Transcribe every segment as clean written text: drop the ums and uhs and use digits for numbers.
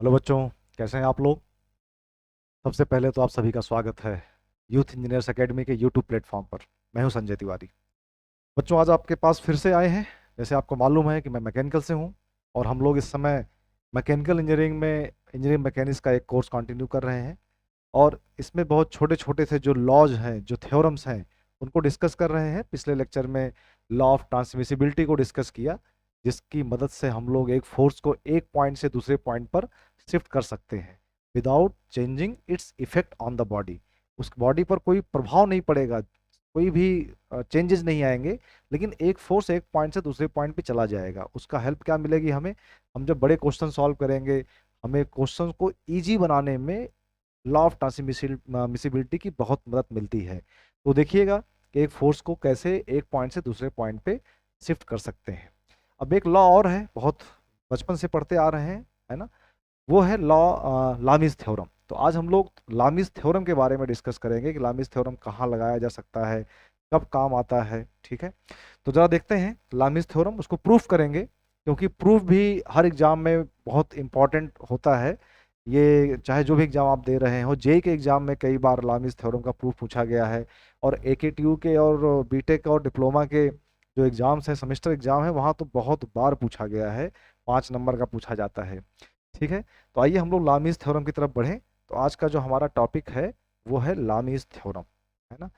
Hello बच्चों, कैसे हैं आप लोग। सबसे पहले तो आप सभी का स्वागत है यूथ इंजीनियर्स एकेडमी के यूट्यूब प्लेटफॉर्म पर। मैं हूं संजय तिवारी। बच्चों, आज आपके पास फिर से आए हैं। जैसे आपको मालूम है कि मैं मैकेनिकल से हूं और हम लोग इस समय मैकेनिकल इंजीनियरिंग में इंजीनियरिंग मैकेनिक्स का एक कोर्स कंटिन्यू कर रहे हैं। और इसमें बहुत छोटे छोटे से जो लॉज हैं, जो थ्योरम्स हैं, उनको डिस्कस कर रहे हैं। पिछले लेक्चर में लॉ ऑफ ट्रांसमिसिबिलिटी को डिस्कस किया, जिसकी मदद से हम लोग एक फोर्स को एक पॉइंट से दूसरे पॉइंट पर शिफ्ट कर सकते हैं without changing its effect on the body. उस बॉडी पर कोई प्रभाव नहीं पड़ेगा, कोई भी चेंजेस नहीं आएंगे, लेकिन एक फोर्स एक पॉइंट से दूसरे पॉइंट पे चला जाएगा। उसका हेल्प क्या मिलेगी हमें? हम जब बड़े क्वेश्चन सॉल्व करेंगे, हमें क्वेश्चन को इजी बनाने में लॉ ऑफ ट्रांसमिसिबिलिटी की बहुत मदद मिलती है। तो देखिएगा कि एक फोर्स को कैसे एक पॉइंट से दूसरे पॉइंट पे शिफ्ट कर सकते हैं। अब एक लॉ और है, बहुत बचपन से पढ़ते आ रहे हैं, है ना। वो है लॉ लामीज थ्योरम। तो आज हम लोग लामीज थ्योरम के बारे में डिस्कस करेंगे कि लामीज थ्योरम कहाँ लगाया जा सकता है, कब काम आता है। ठीक है, तो जरा देखते हैं लामीज थ्योरम, उसको प्रूफ करेंगे, क्योंकि प्रूफ भी हर एग्जाम में बहुत इंपॉर्टेंट होता है। ये चाहे जो भी एग्जाम आप दे रहे हो, जेई के एग्जाम में कई बार लामीज थ्योरम का प्रूफ पूछा गया है। और एकेटीयू के और बीटेक और डिप्लोमा के जो एग्जाम्स हैं, सेमेस्टर एग्जाम है, वहाँ तो बहुत बार पूछा गया है, 5 नंबर का पूछा जाता है। ठीक है, तो आइए हम लोग लामीज थ्योरम की तरफ बढ़ें। तो आज का जो हमारा टॉपिक है वो है लामीज थ्योरम, है ना।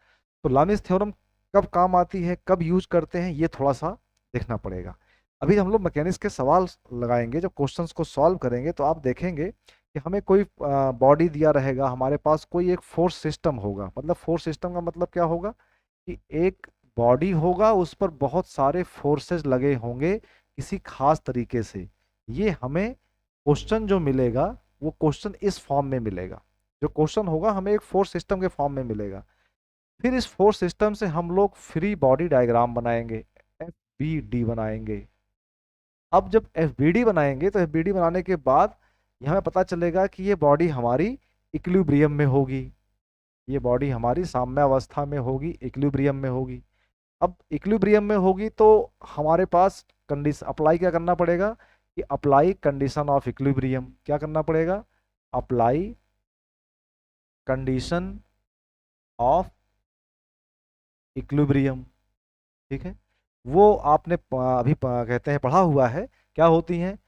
तो लामीज थ्योरम कब काम आती है, कब यूज करते हैं, ये थोड़ा सा देखना पड़ेगा। अभी हम लोग मैकेनिक्स के सवाल लगाएंगे, जब क्वेश्चंस को सॉल्व करेंगे तो आप देखेंगे कि हमें कोई बॉडी दिया रहेगा, हमारे पास कोई एक फोर्स सिस्टम होगा। मतलब फोर्स सिस्टम का मतलब क्या होगा कि एक बॉडी होगा, उस पर बहुत सारे फोर्सेस लगे होंगे किसी खास तरीके से। ये हमें क्वेश्चन जो मिलेगा वो क्वेश्चन इस फॉर्म में मिलेगा। जो क्वेश्चन होगा हमें एक फोर्स सिस्टम के फॉर्म में मिलेगा। फिर इस फोर्स सिस्टम से हम लोग फ्री बॉडी डायग्राम बनाएंगे, एफ बी डी बनाएंगे। अब जब एफ बी डी बनाएंगे तो एफ बी डी बनाने के बाद ये हमें पता चलेगा कि ये बॉडी हमारी इक्विलिब्रियम में होगी, ये बॉडी हमारी साम्यावस्था में होगी, इक्विलिब्रियम में होगी। अब इक्विलिब्रियम में होगी तो हमारे पास कंडीशन अप्लाई क्या करना पड़ेगा कि अप्लाई कंडीशन ऑफ इक्विलिब्रियम। क्या करना पड़ेगा? Apply condition of equilibrium. ठीक है, वो आपने कहते हैं पढ़ा हुआ है। क्या होती हैं?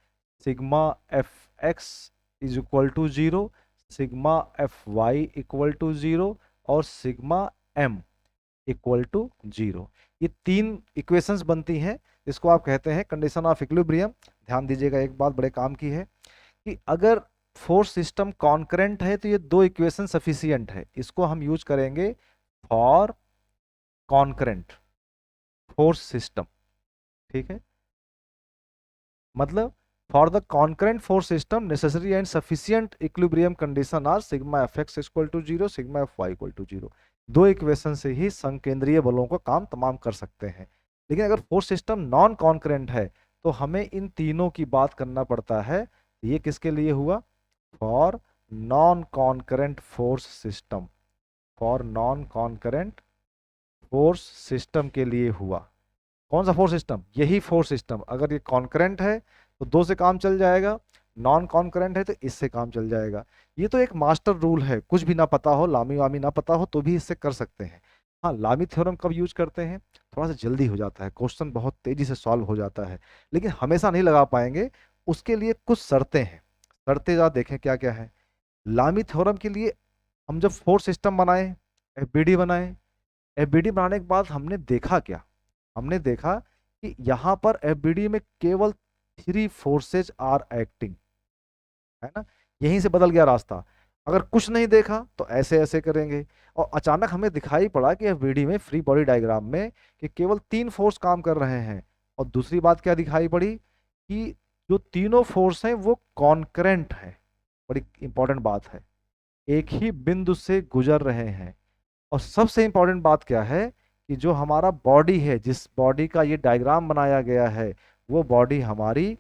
Sigma F X is equal to zero, sigma F Y equal to zero, और sigma M equal to zero. ये तीन इक्वेशंस बनती हैं, इसको आप कहते हैं कंडीशन ऑफ इक्विलिब्रियम। ध्यान दीजिएगा, एक बात बड़े काम की है कि अगर फोर्स सिस्टम कॉन्करेंट है तो ये दो इक्वेशन सफिशियंट है। इसको हम यूज करेंगे फॉर कॉन्करेंट फोर्स सिस्टम। ठीक है, मतलब for the concurrent force system necessary and sufficient equilibrium condition are sigma F x equal to zero, sigma F Y equal to zero. दो इक्वेशन से ही संकेंद्रीय बलों का काम तमाम कर सकते हैं। लेकिन अगर फोर्स सिस्टम नॉन कॉन्करेंट है तो हमें इन तीनों की बात करना पड़ता है। ये किसके लिए हुआ? For non concurrent force system, for non concurrent force system के लिए हुआ। कौन सा फोर्स सिस्टम? यही फोर्स सिस्टम। अगर ये कॉन्करेंट है तो दो से काम चल जाएगा, नॉन कॉन्करेंट है तो इससे काम चल जाएगा। ये तो एक मास्टर रूल है, कुछ भी ना पता हो, लामी वामी ना पता हो तो भी इससे कर सकते हैं। हाँ, लामी थ्योरम कब यूज करते हैं? थोड़ा सा जल्दी हो जाता है, क्वेश्चन बहुत तेजी से सॉल्व हो जाता है, लेकिन हमेशा नहीं लगा पाएंगे। उसके लिए कुछ शर्तें हैं। शर्तें जरा देखें क्या क्या है। लामी थ्योरम के लिए हम जब फोर्स सिस्टम बनाए, एफबीडी बनाए, एफबीडी बनाने के बाद हमने देखा क्या? हमने देखा कि यहाँ पर एफबीडी में केवल थ्री फोर्सेज आर एक्टिंग, है ना। यहीं से बदल गया रास्ता। अगर कुछ नहीं देखा तो ऐसे ऐसे करेंगे, और अचानक हमें दिखाई पड़ा कि एफबीडी में फ्री बॉडी डायग्राम में कि केवल तीन फोर्स काम कर रहे हैं। और दूसरी बात क्या दिखाई पड़ी कि जो तीनों फोर्स हैं वो कॉन्करेंट है। बड़ी इंपॉर्टेंट बात है, एक ही बिंदु से गुजर रहे हैं। और सबसे इंपॉर्टेंट बात क्या है कि जो हमारा बॉडी है, जिस बॉडी का ये डायग्राम बनाया गया है, वो बॉडी हमारी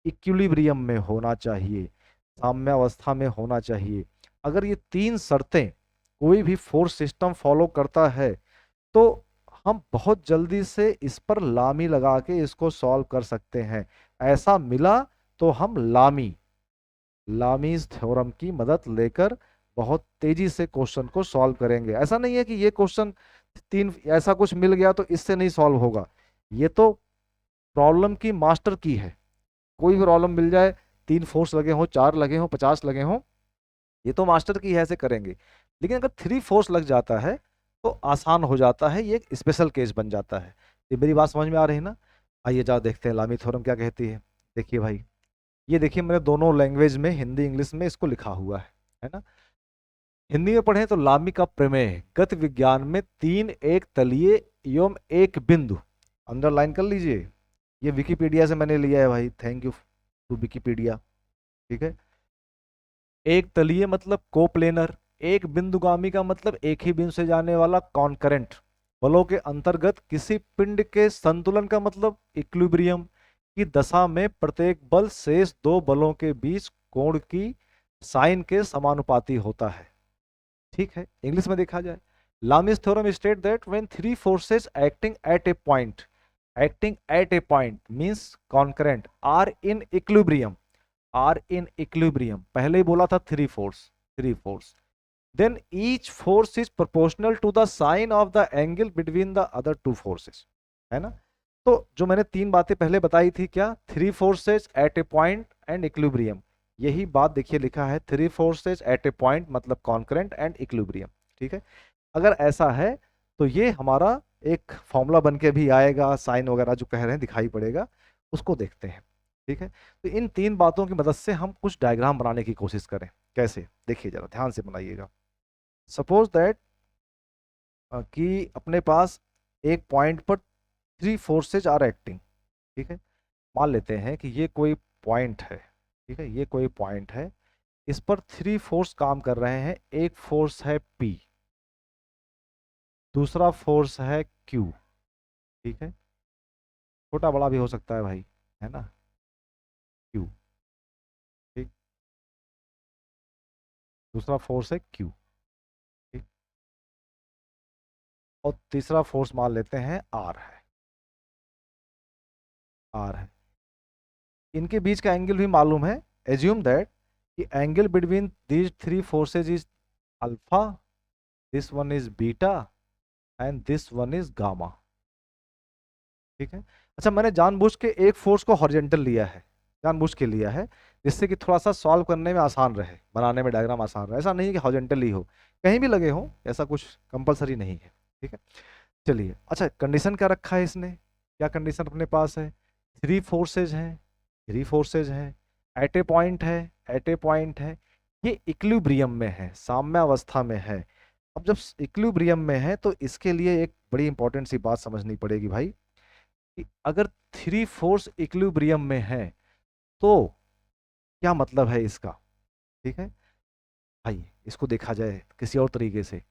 इक्विलिब्रियम में होना चाहिए, साम्यावस्था में होना चाहिए। अगर ये तीन शर्तें कोई भी फोर्स सिस्टम फॉलो करता है तो हम बहुत जल्दी से इस पर लामी लगा के इसको सॉल्व कर सकते हैं। ऐसा मिला तो हम लामी लामीज थ्योरम की मदद लेकर बहुत तेजी से क्वेश्चन को सॉल्व करेंगे। ऐसा नहीं है कि ये क्वेश्चन तीन ऐसा कुछ मिल गया तो इससे नहीं सॉल्व होगा। ये तो प्रॉब्लम की मास्टर की है। कोई भी प्रॉब्लम मिल जाए, तीन फोर्स लगे हो, चार लगे हो, 50 लगे हो, ये तो मास्टर की है, ऐसे करेंगे। लेकिन अगर थ्री फोर्स लग जाता है तो आसान हो जाता है, ये एक स्पेशल केस बन जाता है। ये मेरी बात समझ में आ रही है ना? आइए जाओ देखते हैं लामी थ्योरम क्या कहती है। देखिए भाई, ये देखिए मैंने दोनों लैंग्वेज में, हिंदी इंग्लिश में इसको लिखा हुआ है ना। हिंदी में पढ़े तो लामी का प्रमेय गति विज्ञान में तीन एक तलीय एवं एक बिंदु, अंडरलाइन कर लीजिए। ये विकिपीडिया से मैंने लिया है भाई, थैंक यू टू विकिपीडिया। ठीक है। एक तलीय मतलब कोप्लेनर, एक बिंदुगामी का मतलब एक ही बिंदु से जाने वाला कॉन्करेंट। बलों के अंतर्गत किसी पिंड के संतुलन का मतलब इक्विलिब्रियम की दशा में प्रत्येक बल शेष दो बलों के बीच कोण की साइन के समानुपाती होता है। ठीक है, इंग्लिश में देखा जाए, Lami's theorem state that when three forces acting at a point means concurrent are in equilibrium, पहले ही बोला था three force, then each force is proportional to the sine of the angle between the other two forces, है ना। तो जो मैंने तीन बातें पहले बताई थी, क्या, three forces eight a point and equilibrium, यही बात देखिए लिखा है, three forces eight a point मतलब कॉन्करेंट एंड इक्विलिब्रियम। ठीक है। अगर ऐसा है तो ये हमारा एक फॉर्मूला बन के भी आएगा, साइन वगैरह जो कह रहे हैं दिखाई पड़ेगा, उसको देखते हैं। ठीक है। तो इन तीन बातों की मदद से हम कुछ डायग्राम बनाने की कोशिश करें। कैसे, देखिए जरा ध्यान से बनाइएगा। सपोज दैट कि अपने पास एक पॉइंट पर थ्री फोर्सेज आर एक्टिंग। ठीक है। मान लेते हैं कि ये कोई पॉइंट है। ठीक है, ये कोई पॉइंट है, इस पर थ्री फोर्स काम कर रहे हैं। एक फोर्स है P, दूसरा फोर्स है Q। ठीक है, छोटा बड़ा भी हो सकता है भाई, है ना, Q। ठीक, दूसरा फोर्स है Q। ठीक, और तीसरा फोर्स मान लेते हैं R है। इनके बीच का एंगल भी मालूम है। एज्यूम दैट कि angle between these three forces is alpha, this one is beta and this one is gamma. ठीक है। अच्छा, मैंने जानबूझ के एक फोर्स को हॉरिजॉन्टल लिया है, जानबूझ के लिया है, जिससे कि थोड़ा सा सॉल्व करने में आसान रहे, बनाने में डायग्राम आसान रहे। ऐसा नहीं है कि हॉरिजॉन्टल ही हो, कहीं भी लगे हो, ऐसा कुछ कंपलसरी नहीं है। ठीक है। चलिए, अच्छा कंडीशन क्या रखा है इसने, क्या कंडीशन अपने पास है, थ्री फोर्सेज हैं एट ए पॉइंट है, ये इक्विलिब्रियम में है, साम्यावस्था में है। अब जब इक्विलिब्रियम में है तो इसके लिए एक बड़ी इंपॉर्टेंट सी बात समझनी पड़ेगी भाई, कि अगर थ्री फोर्स इक्विलिब्रियम में है तो क्या मतलब है इसका। ठीक है भाई, इसको देखा जाए किसी और तरीके से,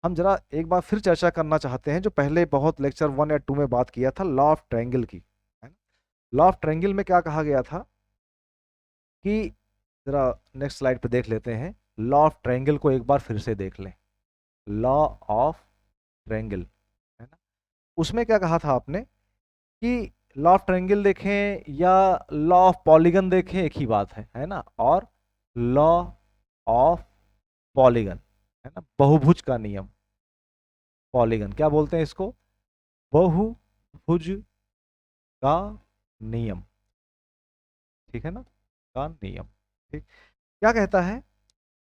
हम जरा एक बार फिर चर्चा करना चाहते हैं जो पहले बहुत लेक्चर 1 या 2 में बात किया था, लॉ ऑफ ट्रायंगल की, है ना। लॉ ऑफ ट्रायंगल में क्या कहा गया था कि, जरा नेक्स्ट स्लाइड पे देख लेते हैं, लॉ ऑफ ट्रायंगल को एक बार फिर से देख लें। लॉ ऑफ ट्रायंगल, है ना, उसमें क्या कहा था आपने कि लॉ ऑफ ट्रायंगल देखें या लॉ ऑफ पॉलीगन देखें, एक ही बात है ना। और लॉ ऑफ पॉलीगन, है ना, बहुभुज का नियम, पॉलीगन क्या बोलते हैं इसको, बहुभुज का नियम। ठीक है ना, का नियम। ठीक, क्या कहता है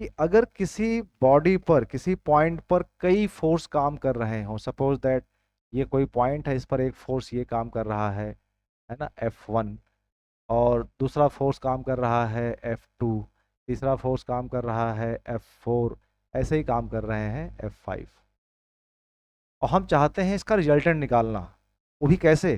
कि अगर किसी बॉडी पर, किसी पॉइंट पर कई फोर्स काम कर रहे हो, सपोज दैट ये कोई पॉइंट है, इस पर एक फोर्स ये काम कर रहा है ना, F1, और दूसरा फोर्स काम कर रहा है F2, तीसरा फोर्स काम कर रहा है F4, ऐसे ही काम कर रहे हैं F5, और हम चाहते हैं इसका रिजल्टेंट निकालना। वो भी कैसे,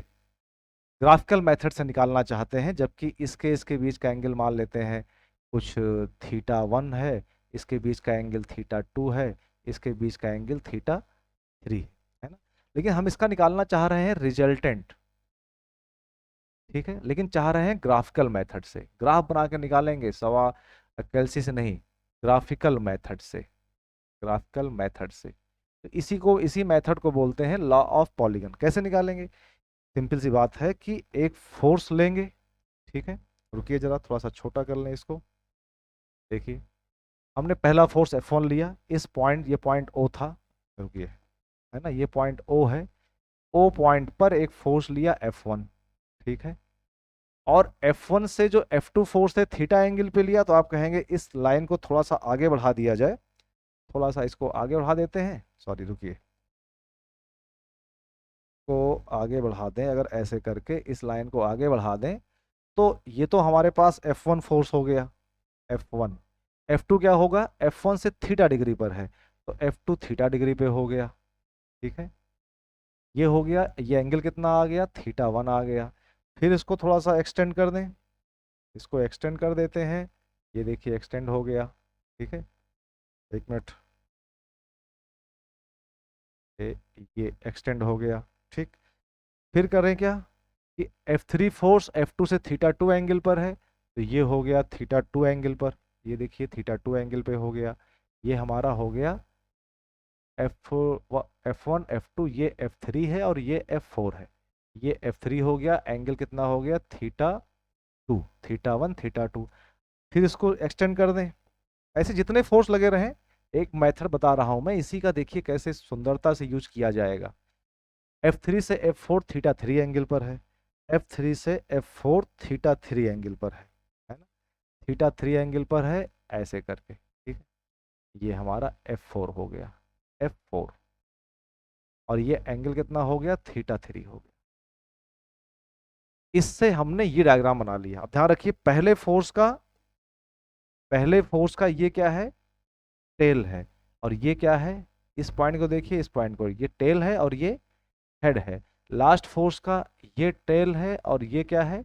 ग्राफिकल मेथड से निकालना चाहते हैं, जबकि इसके बीच का एंगल मान लेते हैं कुछ θ1 है, इसके बीच का एंगल θ2 है, इसके बीच का एंगल θ3, है ना। लेकिन हम इसका निकालना चाह रहे हैं रिजल्टेंट। ठीक है, लेकिन चाह रहे हैं ग्राफिकल मेथड से, ग्राफ बना के निकालेंगे, सवा कैलसी से नहीं, ग्राफिकल मेथड से, ग्राफिकल मेथड से। तो इसी मेथड को बोलते हैं लॉ ऑफ पॉलीगन। कैसे निकालेंगे, सिंपल सी बात है कि एक फोर्स लेंगे। ठीक है, रुकिए जरा थोड़ा सा छोटा कर लें इसको। देखिए हमने पहला फोर्स F1 लिया, इस पॉइंट, ये पॉइंट O था, रुकिए, है ना, ये पॉइंट O है, O पॉइंट पर एक फोर्स लिया F1, ठीक है, और F1 से जो F2 फोर्स है थीटा एंगल पे लिया, तो आप कहेंगे इस लाइन को थोड़ा सा आगे बढ़ा दिया जाए, थोड़ा सा इसको आगे बढ़ा देते हैं, सॉरी रुकिए, को आगे बढ़ा दें, अगर ऐसे करके इस लाइन को आगे बढ़ा दें, तो ये तो हमारे पास F1 फोर्स हो गया, F1, F2 क्या होगा, F1 से थीटा डिग्री पर है, तो F2 थीटा डिग्री पे हो गया, ठीक है, ये हो गया, ये एंगल कितना आ गया, θ1 आ गया। फिर इसको थोड़ा सा एक्सटेंड कर दें, इसको एक्सटेंड कर देते हैं, ये देखिए एक्सटेंड हो गया, ठीक है, एक मिनट, ये एक्सटेंड हो गया, ठीक। फिर करें क्या कि F3 फोर्स F2 से θ2 एंगल पर है, तो ये हो गया θ2 एंगल पर, ये देखिए θ2 एंगल पे हो गया, ये हमारा हो गया F1 F2, ये F3 है और ये F4 है, ये F3 हो गया, एंगल कितना हो गया, θ2, θ1 θ2। फिर इसको एक्सटेंड कर दें, ऐसे जितने फोर्स लगे रहें, एक मेथड बता रहा हूं मैं, इसी का देखिए कैसे सुंदरता से यूज किया जाएगा। F3 से F4 θ3 एंगल पर है, F3 से F4 θ3 एंगल पर है ना, θ3 एंगल पर है, ऐसे करके, ठीक है, ये हमारा F4 हो गया, F4, और ये एंगल कितना हो गया, θ3 हो गया। इससे हमने ये डायग्राम बना लिया। अब ध्यान रखिए, पहले फोर्स का ये क्या है, टेल है, और ये क्या है, इस पॉइंट को देखिए, इस पॉइंट को, ये टेल है और ये हेड है। लास्ट फोर्स का ये टेल है और ये क्या है,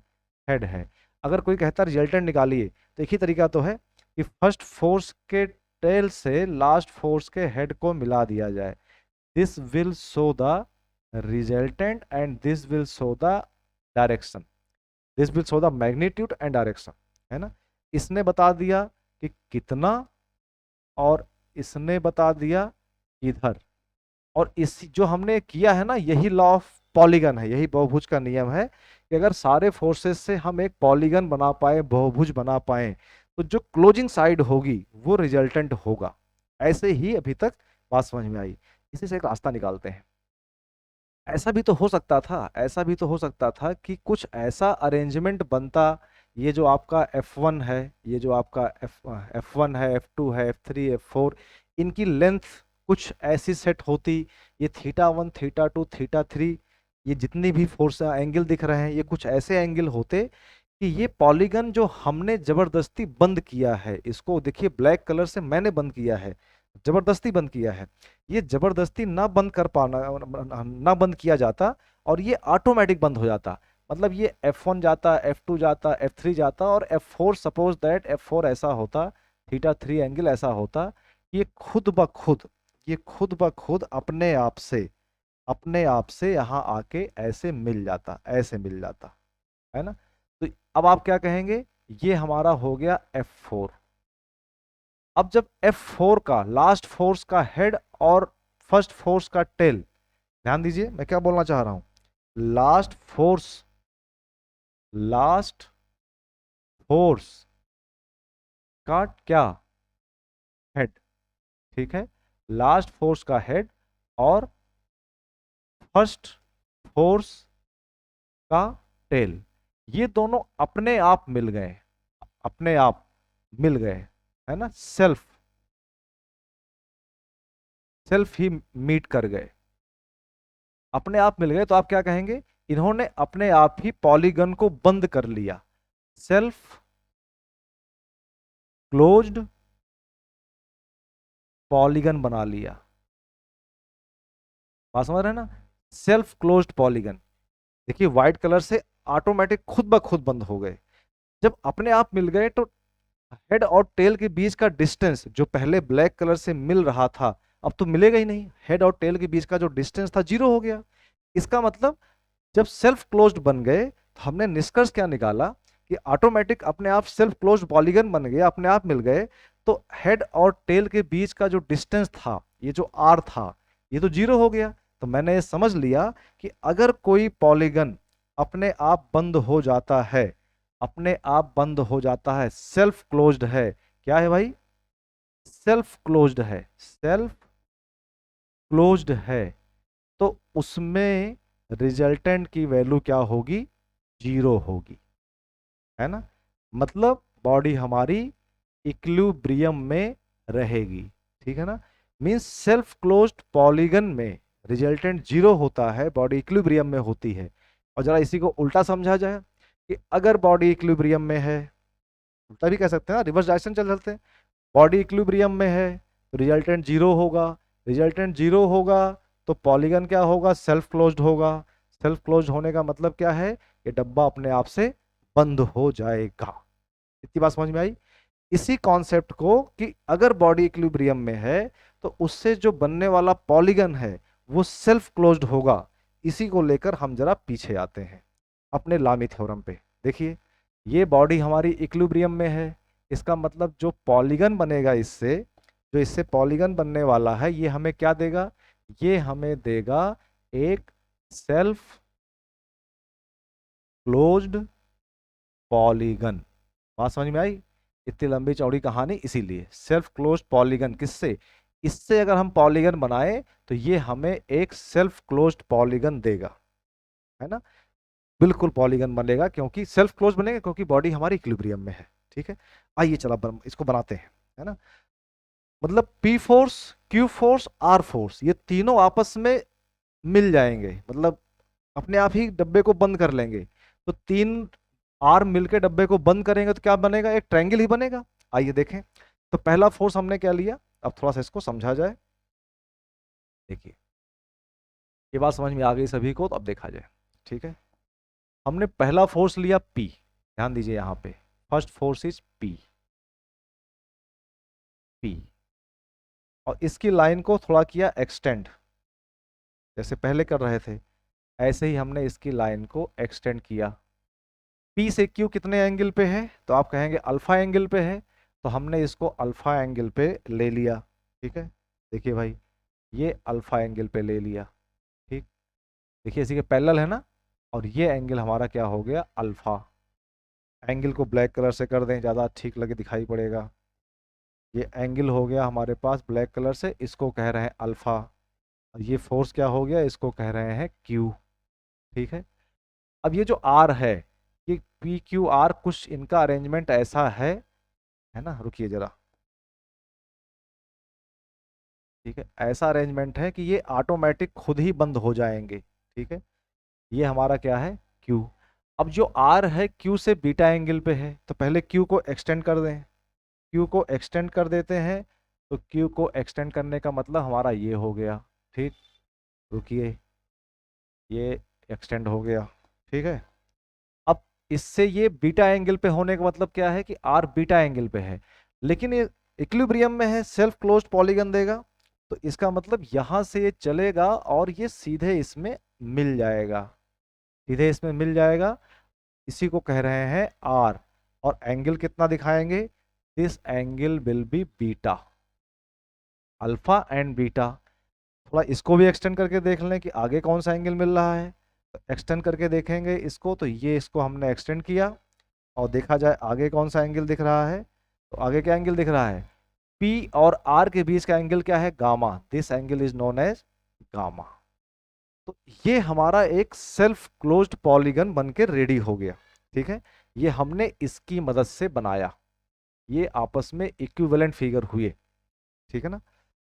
हेड है। अगर कोई कहता रिजल्टेंट निकालिए, तो एक ही तरीका तो है कि फर्स्ट फोर्स के टेल से लास्ट फोर्स के हेड को मिला दिया जाए, this will show the resultant and this will show the direction, this will show the magnitude and direction, है ना। इसने बता दिया कि कितना, और इसने बता दिया इधर, और इस जो हमने किया है ना, यही लॉ ऑफ पॉलीगन है, यही बहुभुज का नियम है कि अगर सारे फोर्सेस से हम एक पॉलीगन बना पाए, बहुभुज बना पाए, तो जो क्लोजिंग साइड होगी वो रिजल्टेंट होगा। ऐसे ही अभी तक बात समझ में आई। इसी से एक रास्ता निकालते हैं। ऐसा भी तो हो सकता था, ऐसा भी तो हो सकता था कि कुछ ऐसा अरेंजमेंट बनता, ये जो आपका F1 है, ये जो आपका F1 है, F2 है, F3 F4, इनकी लेंथ कुछ ऐसी सेट होती, ये θ1 θ2 θ3, ये जितनी भी फोर्स एंगल दिख रहे हैं, ये कुछ ऐसे एंगल होते कि ये पॉलीगन जो हमने जबरदस्ती बंद किया है, इसको देखिए ब्लैक कलर से मैंने बंद किया है, जबरदस्ती बंद किया है, ये जबरदस्ती ना बंद कर पाना, ना बंद किया जाता और ये ऑटोमेटिक बंद हो जाता। मतलब ये F1 जाता, F2 जाता, F3 जाता, और F4, सपोज दैट F4 ऐसा होता, θ3 एंगल ऐसा होता, ये खुद ब खुद अपने आप से यहाँ आके ऐसे मिल जाता, ऐसे मिल जाता, है ना। तो अब आप क्या कहेंगे, ये हमारा हो गया F4। अब जब F4 का लास्ट फोर्स का हेड और फर्स्ट फोर्स का टेल, ध्यान दीजिए मैं क्या बोलना चाह रहा हूं, लास्ट फोर्स का क्या, हेड, ठीक है, लास्ट फोर्स का हेड और फर्स्ट फोर्स का टेल, ये दोनों अपने आप मिल गए, अपने आप मिल गए, है ना, सेल्फ ही मीट कर गए, अपने आप मिल गए। तो आप क्या कहेंगे, इन्होंने अपने आप ही पॉलीगन को बंद कर लिया, सेल्फ क्लोज्ड पॉलीगन बना लिया। बात समझ रहे हैं ना, सेल्फ क्लोज्ड पॉलीगन, देखिए व्हाइट कलर से ऑटोमेटिक खुद ब खुद बंद हो गए। जब अपने आप मिल गए, तो हेड और टेल के बीच का डिस्टेंस जो पहले ब्लैक कलर से मिल रहा था, अब तो मिलेगा ही नहीं, हेड और टेल के बीच का जो डिस्टेंस था जीरो हो गया। इसका मतलब जब सेल्फ क्लोज्ड बन गए, तो हमने निष्कर्ष क्या निकाला कि ऑटोमेटिक अपने आप सेल्फ क्लोज्ड पॉलीगन बन गए, अपने आप मिल गए, तो हेड और टेल के बीच का जो डिस्टेंस था, ये जो आर था, ये तो जीरो हो गया। तो मैंने समझ लिया कि अगर कोई पॉलीगन अपने आप बंद हो जाता है, अपने आप बंद हो जाता है, सेल्फ क्लोज्ड है, क्या है भाई, सेल्फ क्लोज्ड है, सेल्फ क्लोज्ड है, तो उसमें रिजल्टेंट की वैल्यू क्या होगी, जीरो होगी, है ना। मतलब बॉडी हमारी इक्विलिब्रियम में रहेगी, ठीक है ना। मींस सेल्फ क्लोज्ड पॉलीगन में रिजल्टेंट जीरो होता है, बॉडी इक्विलिब्रियम में होती है। और जरा इसी को उल्टा समझा जाए कि अगर बॉडी इक्विलिब्रियम में है, उल्टा भी कह सकते हैं ना, रिवर्स डायरेक्शन चल चलते हैं, बॉडी इक्विलिब्रियम में है तो रिजल्टेंट जीरो होगा, रिजल्टेंट जीरो होगा तो पॉलीगन क्या होगा, सेल्फ क्लोज्ड होगा। सेल्फ क्लोज्ड होने का मतलब क्या है, ये डब्बा अपने आप से बंद हो जाएगा। इतनी बात समझ में आई। इसी कॉन्सेप्ट को कि अगर बॉडी इक्विलिब्रियम में है तो उससे जो बनने वाला पॉलीगन है वो सेल्फ क्लोज्ड होगा, इसी को लेकर हम जरा पीछे आते हैं अपने लामी थ्योरम पे। देखिए ये बॉडी हमारी इक्विलिब्रियम में है, इसका मतलब जो पॉलीगन बनेगा इससे, जो इससे पॉलीगन बनने वाला है, ये हमें क्या देगा, ये हमें देगा एक सेल्फ क्लोज्ड पॉलीगन। बात समझ में आई। इतनी लंबी चौड़ी कहानी इसीलिए सेल्फ क्लोज्ड पॉलीगन, किससे, इससे अगर हम पॉलीगन बनाए तो ये हमें एक सेल्फ क्लोज्ड पॉलीगन देगा, है ना। बिल्कुल पॉलीगन बनेगा क्योंकि सेल्फ क्लोज बनेगा, क्योंकि बॉडी हमारी इक्विलिब्रियम में है, ठीक है। आइए चला इसको बनाते हैं, है ना। मतलब P force, Q force, R force, ये तीनों आपस में मिल जाएंगे, मतलब अपने आप ही डब्बे को बंद कर लेंगे। तो तीन आर्म मिलकर डब्बे को बंद करेंगे तो क्या बनेगा, एक ट्रायंगल ही बनेगा। आइए देखें। तो पहला फोर्स हमने क्या लिया, अब थोड़ा सा इसको समझा जाए। देखिए ये बात समझ में आ गई सभी को, तो अब देखा जाए, ठीक है। हमने पहला फोर्स लिया P, ध्यान दीजिए यहां पे, first force is P, P, और इसकी लाइन को थोड़ा किया एक्सटेंड, जैसे पहले कर रहे थे ऐसे ही हमने इसकी लाइन को एक्सटेंड किया। P से Q कितने एंगल पे है, तो आप कहेंगे अल्फा एंगल पे है, तो हमने इसको अल्फा एंगल पे ले लिया, ठीक है। देखिए भाई ये अल्फा एंगल पे ले लिया, ठीक। देखिए इसी के पैरेलल है ना, और ये एंगल हमारा क्या हो गया, अल्फा। एंगल को ब्लैक कलर से कर दें, ज़्यादा ठीक लगे दिखाई पड़ेगा। ये एंगल हो गया हमारे पास ब्लैक कलर से, इसको कह रहे हैं अल्फा। और ये फोर्स क्या हो गया, इसको कह रहे हैं क्यू, ठीक है। अब ये जो आर है, ये पी क्यू आर, कुछ इनका अरेंजमेंट ऐसा है ना, रुकिए जरा, ठीक है। ऐसा अरेंजमेंट है कि ये ऑटोमेटिक खुद ही बंद हो जाएंगे, ठीक है। ये हमारा क्या है, क्यू। अब जो आर है क्यू से बीटा एंगल पे है, तो पहले क्यू को एक्सटेंड कर दें, क्यू को एक्सटेंड कर देते हैं। तो क्यू को एक्सटेंड करने का मतलब हमारा ये हो गया, ठीक। रुकिए, ये एक्सटेंड हो गया, ठीक है। अब इससे ये बीटा एंगल पे होने का मतलब क्या है कि आर बीटा एंगल पे है, लेकिन ये इक्विलिब्रियम में है, सेल्फ क्लोज्ड पॉलीगन देगा, तो इसका मतलब यहां से ये चलेगा और ये सीधे इसमें मिल जाएगा, सीधे इसमें मिल जाएगा। इसी को कह रहे हैं आर। और एंगल कितना दिखाएंगे, this angle will be beta, alpha and beta. थोड़ा इसको भी एक्सटेंड करके देख लें कि आगे कौन सा एंगल मिल रहा है। तो एक्सटेंड करके देखेंगे इसको, तो ये इसको हमने एक्सटेंड किया और देखा जाए आगे कौन सा एंगल दिख रहा है। तो आगे क्या एंगल दिख रहा है, P और R के बीच का एंगल क्या है, gamma. This angle is known as gamma. तो ये हमारा एक सेल्फ क्लोज्ड पॉलीगन बन के रेडी हो गया, ठीक है। ये हमने इसकी मदद से बनाया, ये आपस में इक्विवेलेंट फिगर हुए, ठीक है ना।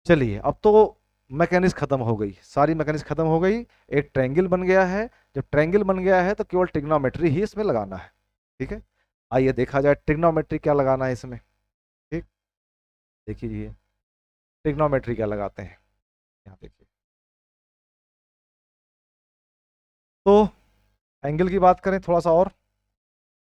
चलिए अब तो मैकेनिक्स खत्म हो गई, सारी मैकेनिक्स खत्म हो गई, एक ट्रायंगल बन गया है। जब ट्रायंगल बन गया है तो केवल ट्रिग्नोमेट्री ही इसमें लगाना है, ठीक है। आइए देखा जाए ट्रिग्नोमेट्री क्या लगाना है इसमें, ठीक। देखिए ट्रिग्नोमेट्री क्या लगाते हैं, यहाँ देखिए। तो एंगल की बात करें थोड़ा सा और,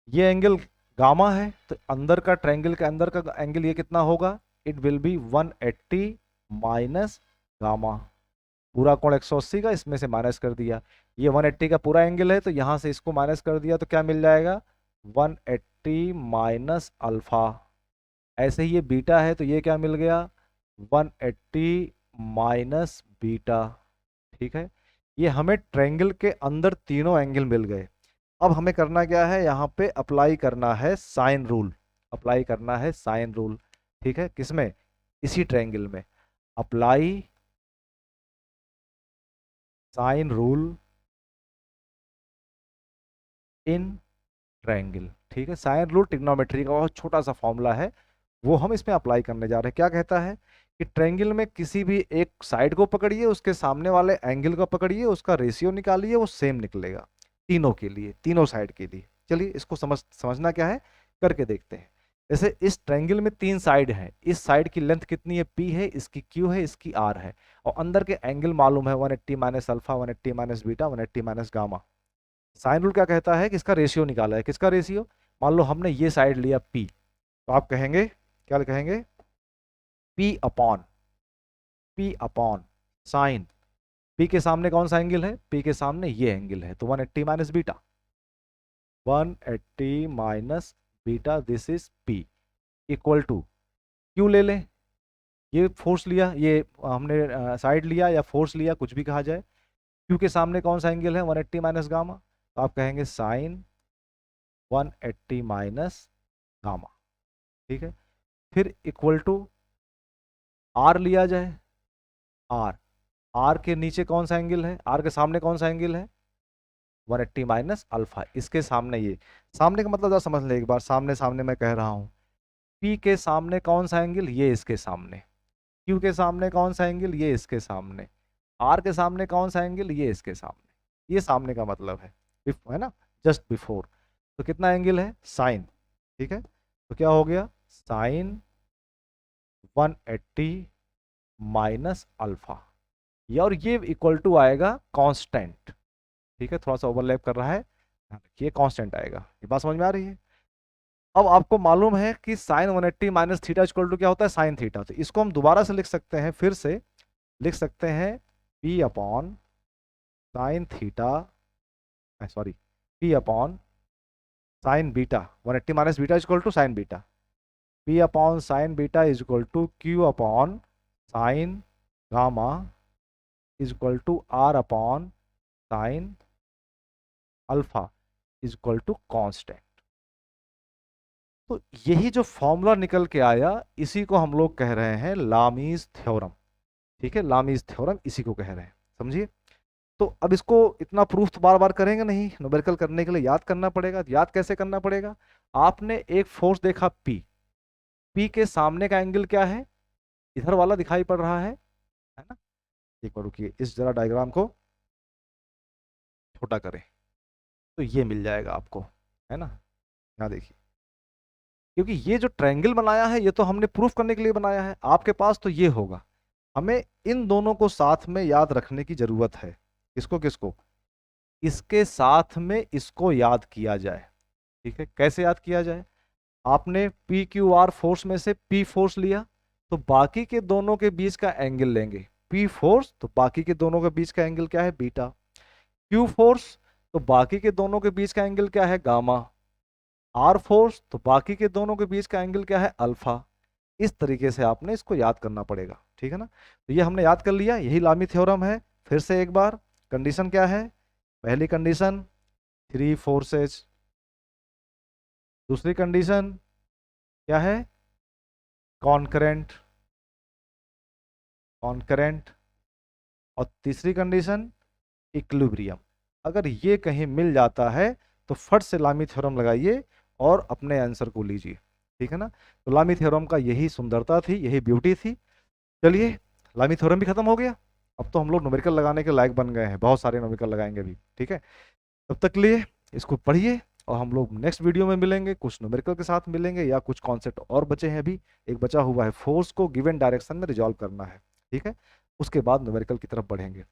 ये एंगल गामा है, तो अंदर का ट्रायंगल के अंदर का एंगल ये कितना होगा, it will be 180 minus gamma. पूरा कोण 180 का, इसमें से माइनस कर दिया। ये 180 का पूरा एंगल है, तो यहां से इसको माइनस कर दिया तो क्या मिल जाएगा, 180 माइनस अल्फा। ऐसे ही ये बीटा है, तो ये क्या मिल गया, 180 माइनस बीटा, ठीक है। ये हमें ट्रायंगल के अंदर तीनों एंगल मिल गए। अब हमें करना क्या है, यहाँ पे अप्लाई करना है साइन रूल, अप्लाई करना है साइन रूल। ठीक है, किसमें, इसी ट्रायंगल में। Apply sine rule in triangle. ठीक है, साइन रूल ट्रिग्नोमेट्री का बहुत छोटा सा फॉर्मूला है, वो हम इसमें अप्लाई करने जा रहे हैं। क्या कहता है कि ट्रायंगल में किसी भी एक साइड को पकड़िए, उसके सामने वाले एंगल को पकड़िए, उसका रेशियो निकालिए, वो सेम निकलेगा तीनों के लिए, तीनों साइड के लिए। चलिए इसको समझना क्या है, करके देखते हैं। जैसे इस ट्रायंगल में 3 साइड हैं, इस साइड की लेंथ कितनी है, P है, इसकी Q है, इसकी R है, और अंदर के एंगल मालूम है 180 minus alpha, 180 minus beta, 180 minus gamma. Sine rule क्या कहता है कि इसका रेशियो निकाला है। किसका रेशियो, मान लो हमने ये साइड लिया P, तो आप कहेंगे, क्या कहेंगे, P अपॉन साइन, P के सामने कौन सा एंगल है, P के सामने ये एंगल है, तो 180 minus beta, 180 minus beta, this is P equal to Q ले लें, ये फोर्स लिया, ये हमने साइड लिया या फोर्स लिया, कुछ भी कहा जाए। Q के सामने कौन सा एंगल है, 180 माइनस गामा, तो आप कहेंगे साइन 180 माइनस गामा। ठीक है, फिर इक्वल टू R लिया जाए, R के नीचे कौन सा एंगल है, R के सामने कौन सा एंगल है, 180 माइनस अल्फा, इसके सामने ये, सामने का मतलब जरा समझ ले एक बार, सामने सामने मैं कह रहा हूं, P के सामने कौन सा एंगल, ये इसके सामने, Q के सामने कौन सा एंगल, ये इसके सामने, R के सामने कौन सा एंगल, ये इसके सामने। ये सामने का मतलब है ना, जस्ट बिफोर। तो कितना एंगल है, साइन। ठीक है, तो क्या हो गया, साइन 180 माइनस अल्फा, ये और ये इक्वल टू आएगा कांस्टेंट। ठीक है, थोड़ा सा ओवरलैप कर रहा है, ये कांस्टेंट आएगा। ये बात समझ में आ रही है। अब आपको मालूम है कि sine 180 minus theta equal to क्या होता है, साइन थीटा। तो इसको हम दोबारा से लिख सकते हैं, फिर से लिख सकते हैं, P upon sine theta, sorry, P upon sine beta, 180 minus beta equal to sine beta, P upon sine beta is equal to Q upon sine gamma is equal to R upon sine alpha is equal to constant. तो यही जो formula निकल के आया, इसी को हम लोग कह रहे हैं लामीज थ्योरम। ठीक है, लामीज थ्योरम इसी को कह रहे हैं, समझिए। तो अब इसको इतना प्रूफ तो बार बार करेंगे नहीं, न्यूमेरिकल करने के लिए याद करना पड़ेगा। याद कैसे करना पड़ेगा, आपने एक फोर्स देखा P के सामने का एंगल क्या है, इधर वाला दिखाई पड़ रहा है ना। एक बार रुकिए, इस जरा डायग्राम को छोटा करें तो ये मिल जाएगा आपको, है ना। यहाँ देखिए, क्योंकि ये जो ट्रायंगल बनाया है ये तो हमने प्रूफ करने के लिए बनाया है, आपके पास तो ये होगा। हमें इन दोनों को साथ में याद रखने की जरूरत है। किसको किसको, इसके साथ में इसको याद किया जाए। ठीक है, कैसे याद किया जाए, आपने पी क्यू आर फोर्स में से P फोर्स लिया, तो बाकी के दोनों के बीच का एंगल लेंगे P फोर्स, तो बाकी के दोनों के बीच का एंगल क्या है, बीटा। Q फोर्स, तो बाकी के दोनों के बीच का एंगल क्या है, गामा। R फोर्स, तो बाकी के दोनों के बीच का एंगल क्या है, अल्फा। इस तरीके से आपने इसको याद करना पड़ेगा। ठीक है ना, तो ये हमने याद कर लिया, यही लामी थ्योरम है। फिर से एक बार, कंडीशन क्या है, पहली कंडीशन 3 फोर्सेज, दूसरी कंडीशन क्या है, कॉन्करेंट, कॉन्करेंट, और तीसरी कंडीशन इक्विलिब्रियम। अगर ये कहीं मिल जाता है तो फट से लामी थ्योरम लगाइए और अपने आंसर को लीजिए। ठीक है ना, तो लामी थ्योरम का यही सुंदरता थी, यही ब्यूटी थी। चलिए, लामी थ्योरम भी खत्म हो गया, अब तो हम लोग न्यूमेरिकल लगाने के लायक बन गए हैं, बहुत सारे न्यूमेरिकल लगाएंगे अभी। ठीक है, तब तक के लिए इसको पढ़िए, और हम लोग नेक्स्ट वीडियो में मिलेंगे, कुछ न्यूमेरिकल के साथ मिलेंगे, या कुछ कॉन्सेप्ट और बचे हैं अभी। एक बचा हुआ है, फोर्स को गिवन डायरेक्शन में रिजॉल्व करना है। ठीक है, उसके बाद न्यूमेरिकल की तरफ बढ़ेंगे।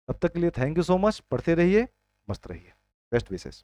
तब तक के लिए थैंक यू सो मच, पढ़ते रहिए, मस्त रहिए, बेस्ट विशेष।